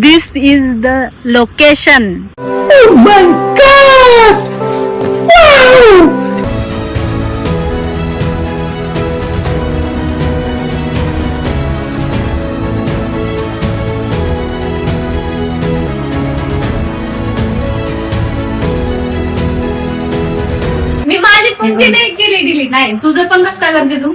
this is the location. Oh my God! Wow! मी माझी कोणती नाही केली डिलीट नाही. तुझं पण कसं काय करते तू?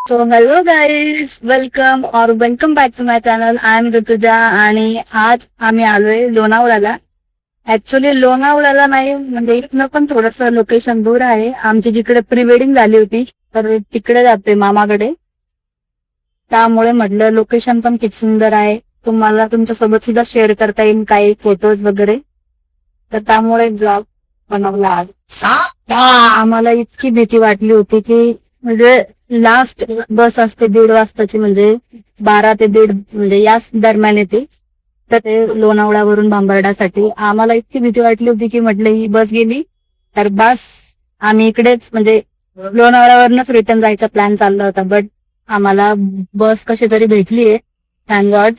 So hello guys, welcome back to my channel. I am Rutuja आणि आज आम्ही आलोय लोणावळ्याला. ऍक्च्युली लोणावळ्याला नाही, म्हणजे इथनं पण थोडस लोकेशन दूर आहे. आमची जिकडे प्री वेडिंग झाली होती तर तिकडे जातोय मामाकडे. त्यामुळे म्हटलं लोकेशन पण किती सुंदर आहे, तुम्हाला तुमच्यासोबत सुद्धा शेअर करता येईल काही फोटोज वगैरे. तर त्यामुळे ब्लॉग बनवला आज. आम्हाला इतकी भीती वाटली होती की म्हणजे लास्ट बस असते 1:30 वाजताची, म्हणजे 12 ते 1:30 म्हणजे याच दरम्यान येते. तर ते लोणावळ्यावरून भांबर्डासाठी आम्हाला इतकी भीती वाटली होती की म्हटलं ही बस गेली तर बस आम्ही इकडेच म्हणजे लोणावळ्यावरूनच रिटर्न जायचा प्लॅन चालला होता. बट आम्हाला बस कशी तरी भेटलीये, थँक गॉड.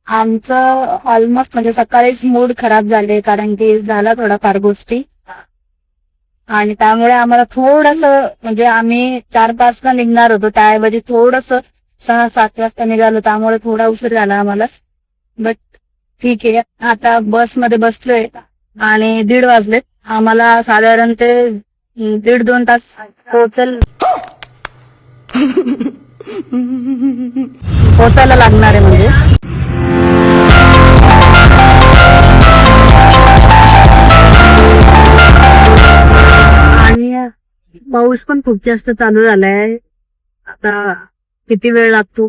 आमचं ऑलमोस्ट म्हणजे सकाळीच मूड खराब झाले कारण की झाला थोडाफार गोष्टी, आणि त्यामुळे आम्हाला थोडस म्हणजे आम्ही 4-5 ला निघणार होतो, त्याऐवजी थोडस 6-7 वाजता निघालो, त्यामुळे थोडा उशीर झाला आम्हाला. बट ठीक आहे, आता बसमध्ये बसलोय आणि 1:30 वाजलेत. आम्हाला साधारण ते 1.5-2 तास पोचायला लागणार आहे. म्हणजे आणि पाऊस पण खूप जास्त चालू झालाय. आता किती वेळ लागतो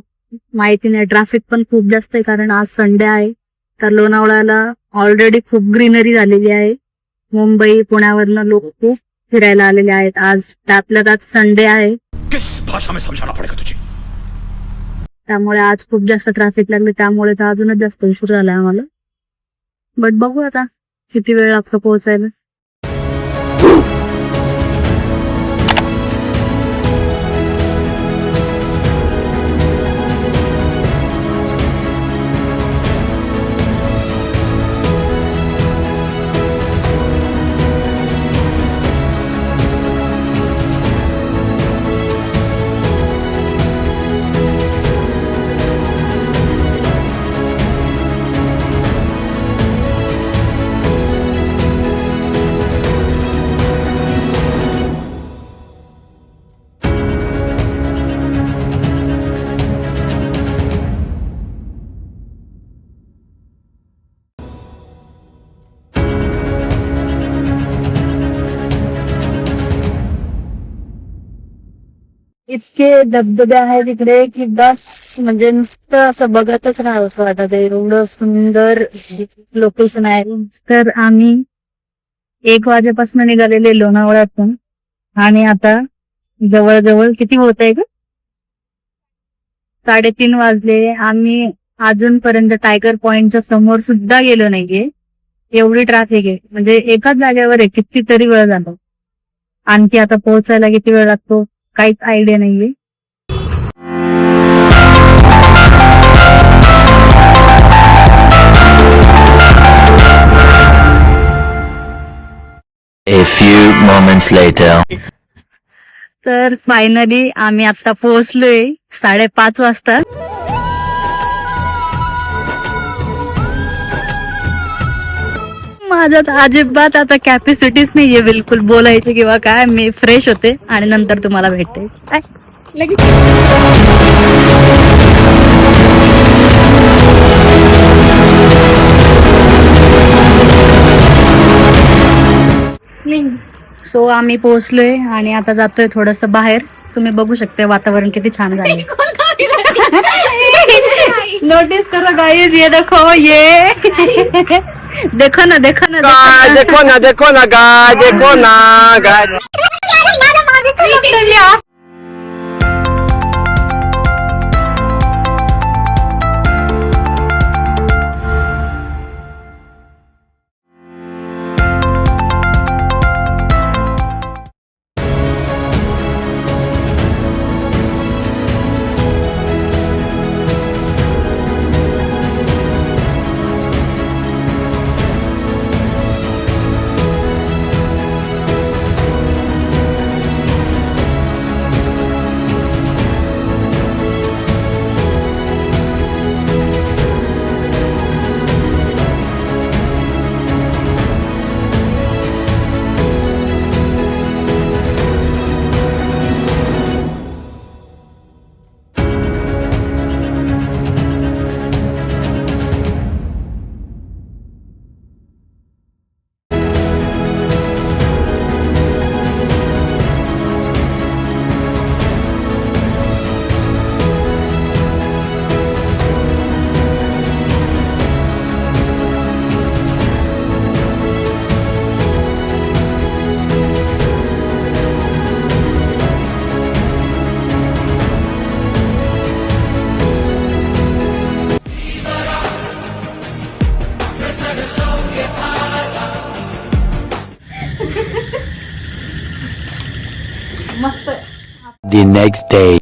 माहिती नाही. ट्रॅफिक पण खूप जास्त आहे कारण आज संडे आहे. तर लोणावळ्याला ऑलरेडी खूप ग्रीनरी झालेली आहे. मुंबई पुण्यावरनं लोक खूप फिरायला आलेले आहेत. आज त्यातल्या त्यात संडे आहे, त्यामुळे आज खूप जास्त ट्रॅफिक लागले. त्यामुळे तर अजूनच जास्त उशीर झाला आम्हाला. बट बघू आता किती वेळ लागतो पोहोचायला. इतके धबधबे आहे तिकडे की बस म्हणजे नुसतं असं बघतच राहावं असं वाटत आहे. एवढं सुंदर लोकेशन आहे. तर आम्ही 1 वाजेपासून निघालेले लोणावळ्यातून आणि आता जवळजवळ किती होत आहे ग, 3:30 वाजले. आम्ही अजूनपर्यंत टायगर पॉइंटच्या समोर सुद्धा गेलो नाहीये. एवढी ट्रॅफिक आहे, म्हणजे एकाच जागेवर आहे. कितीतरी वेळ झाला. आणखी आता पोहोचायला किती वेळ लागतो काहीच आयडिया नाहीये. A few moments later. तर फायनली आम्ही आता पोहोचलोय 5:30 वाजता. माझ्यात अजिबात आता कॅपॅसिटीच नाहीये बिलकुल बोलायची किंवा काय. मी फ्रेश होते आणि नंतर तुम्हाला भेटते. काय लगेच सो आम्ही पोहोचलोय आणि आता जातोय थोडस बाहेर. तुम्ही बघू शकता वातावरण किती छान झालंय. नोटिस करो गाइस, ये देखो, ये देखो ना, देखो ना, देखो ना, देखो ना गाय, देखो ना गाय. The next day.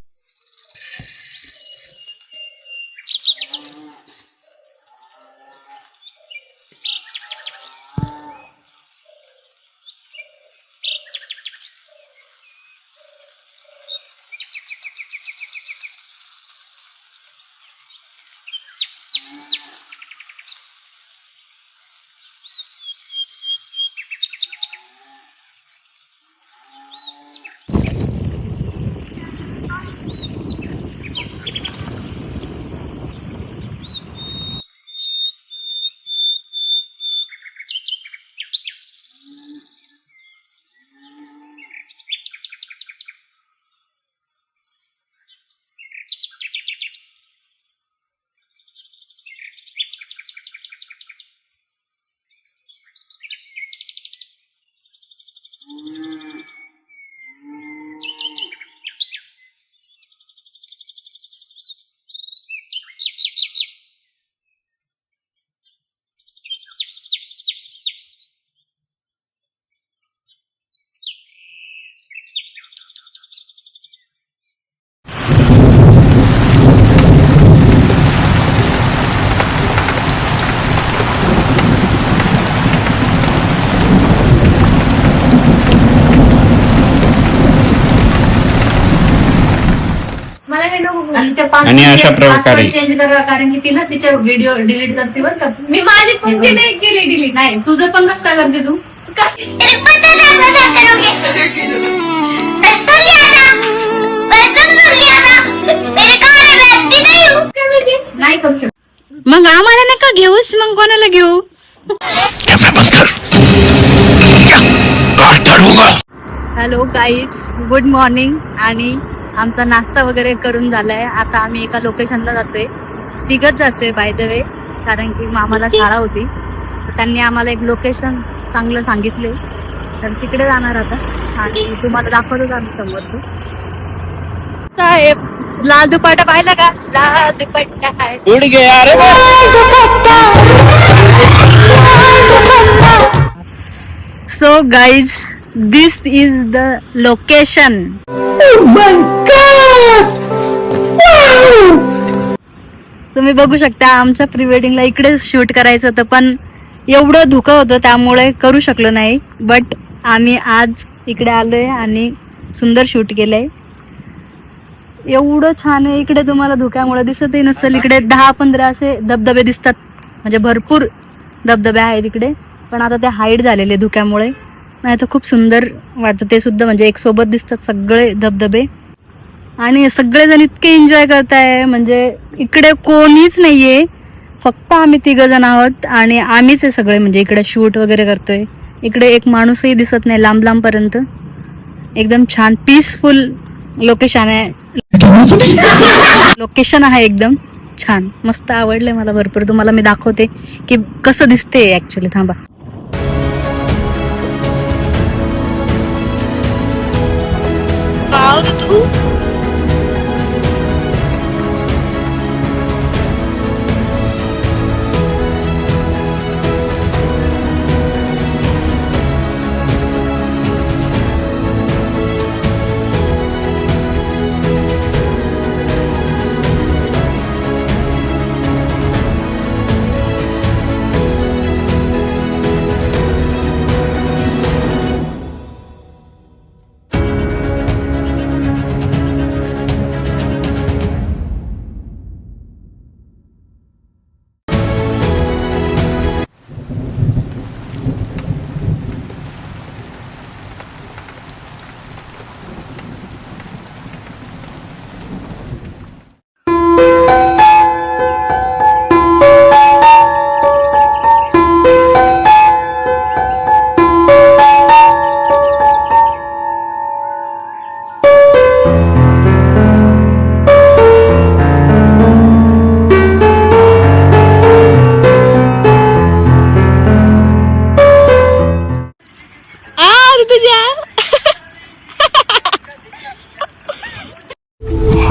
मला हे नको आणि त्या आणि अशा प्रकारे- चेंज करा, कारण की तिला तिच्या व्हिडिओ डिलीट करते बरं का. मी माझी कोणती नाही केली डिलीट. नाही, तुझं पण कसं काय करते तू? नाही करू शकत. मग आम्हाला नका घेऊस, मग कोणाला घेऊ? कैमरा बंद कर. काट डालूंगा. Hello guys, good morning. आणि आमचा नाश्ता वगैरे करून झालाय. आता आम्ही एका लोकेशनला जातोय. तिघच जातोय बाय द वे, कारण की मामाला शाळा होती. तर त्यांनी आम्हाला एक लोकेशन चांगलं सांगितले, तर तिकडे जाणार आता. आणि तुम्हाला दाखवतो आम्ही समोर. साहेब, लाल दुपट्टा पाहिला का? लाल दुपट्टा आहे. उड गया रे. So guys, this is the location. तुम्ही बघू शकता, आमच्या प्री वेडिंगला इकडे शूट करायचं होतं, पण एवढं धुकं होतं त्यामुळे करू शकलो नाही. बट आम्ही आज इकडे आलोय आणि सुंदर शूट केलंय. एवढं छान आहे इकडे. तुम्हाला धुक्यामुळे दिसतही नसेल. इकडे 10-15 असे धबधबे दिसतात, म्हणजे भरपूर धबधबे आहेत इकडे. पण आता ते हाईड झालेले धुक्यामुळे. नाही तर खूप सुंदर वाटतं ते सुद्धा, म्हणजे एक सोबत दिसतात सगळे धबधबे. आणि सगळेजण इतके एन्जॉय करताय, म्हणजे इकडे कोणीच नाहीये, फक्त आम्ही 3 जण आहोत आणि आम्हीच आहे सगळे. म्हणजे इकडे शूट वगैरे करतोय. इकडे एक माणूसही दिसत नाही लांब लांब पर्यंत. एकदम छान पीसफुल लोकेशन आहे. लोकेशन आहे एकदम छान, मस्त आवडलंय मला भरपूर. तुम्हाला मी दाखवते की कसं दिसते ऍक्च्युली. थांबा. तू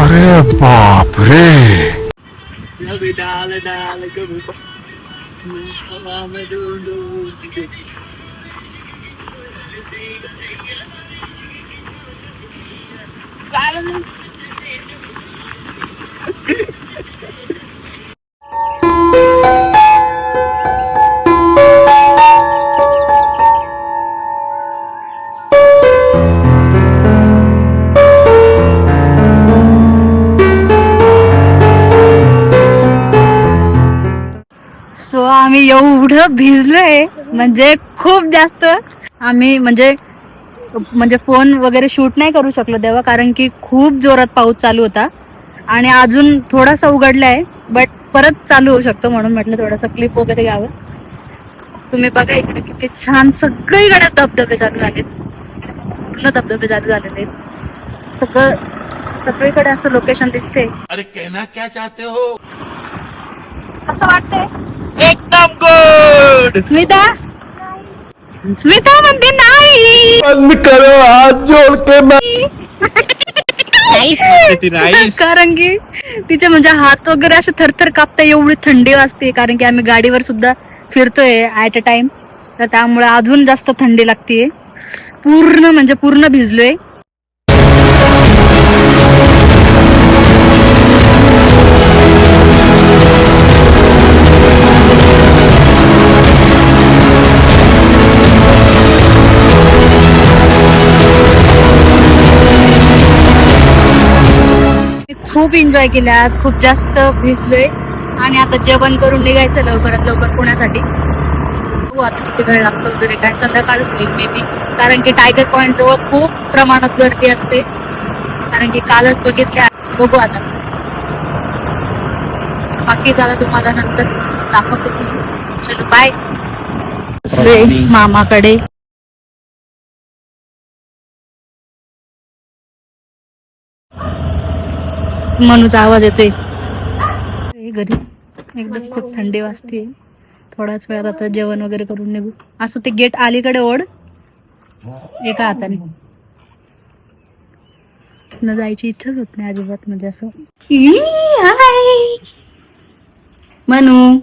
अरे बाप रे. सो आम्ही एवढं भिजलोय म्हणजे खूप जास्त. आम्ही म्हणजे फोन वगैरे शूट नाही करू शकलो तेव्हा, कारण की खूप जोरात पाऊस चालू होता आणि अजून थोडासा उघडलाय, बट परत चालू होऊ शकतो, म्हणून म्हटलं थोडासा क्लिप वगैरे घ्यावं. तुम्ही बघा इकडे किती छान सगळीकडे धबधबे चालू झालेत, पूर्ण धबधबे चालू झालेले आहेत. सगळीकडे असं लोकेशन दिसते. अरे कहना क्या चाहते हो? कसं वाटतंय एकदम गुड. स्मिता म्हणते नाही. बंद करो हाथ जोड़ के नाईस. कारण की तिचे म्हणजे हात वगैरे असे थरथर कापता, एवढी थंडी वाजते, कारण की आम्ही गाडीवर सुद्धा फिरतोय ऍट अ टाइम, तर त्यामुळे अजून जास्त थंडी लागते. पूर्ण भिजलोय. खूप एन्जॉय केला आज, खूप जास्त भिजलोय आणि आता जेवण करून निघायचं लवकरात लवकर पुण्यासाठी. हो, आता किती वेळ लागतो वगैरे काय, संध्याकाळच होईल मे बी, कारण की टायगर पॉइंट जवळ खूप प्रमाणात गर्दी असते, कारण की कालच बघितल्या. बघू आता, बाकी झालं तुम्हाला नंतर दाखवतो. चलो बाय. मामाकडे मनूचा आवाज येतोय घरी. एकदम खूप थंडी वाजते. थोड्याच वेळात आता जेवण वगैरे करून निघू. असं ते गेट अलीकडे ओढ एका हाताने, न जायची इच्छाच होत नाही अजिबात. म्हणजे असं हाय मनू